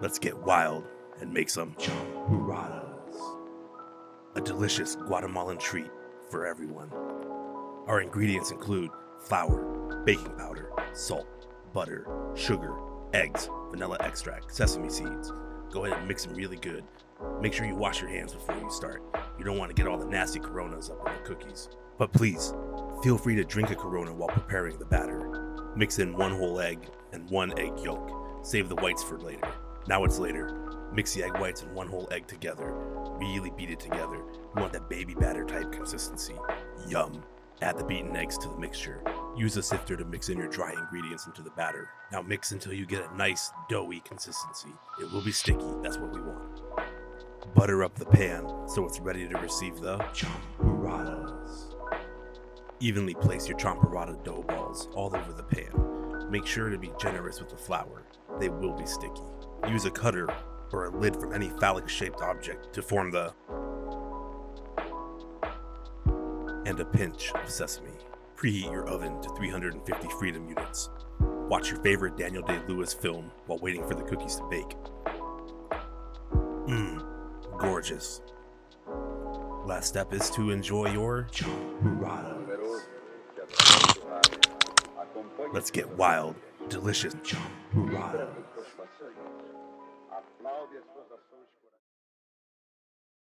Let's get wild and make some champurradas. A delicious Guatemalan treat for everyone. Our ingredients include flour, baking powder, salt, butter, sugar, eggs, vanilla extract, sesame seeds. Go ahead and mix them really good. Make sure you wash your hands before you start. You don't want to get all the nasty coronas up in the cookies. But please, feel free to drink a corona while preparing the batter. Mix in 1 whole egg and 1 egg yolk. Save the whites for later. Now it's later. Mix the egg whites and 1 whole egg together. Really beat it together. You want that baby batter type consistency. Yum. Add the beaten eggs to the mixture. Use a sifter to mix in your dry ingredients into the batter. Now mix until you get a nice doughy consistency. It will be sticky, that's what we want. Butter up the pan so it's ready to receive the champurradas. Evenly place your champurrada dough balls all over the pan. Make sure to be generous with the flour. They will be sticky. Use a cutter or a lid from any phallic-shaped object to form the and a pinch of sesame. Preheat your oven to 350 freedom units. Watch your favorite Daniel Day-Lewis film while waiting for the cookies to bake. Gorgeous. Last step is to enjoy your champurradas. Let's get wild, delicious champurradas.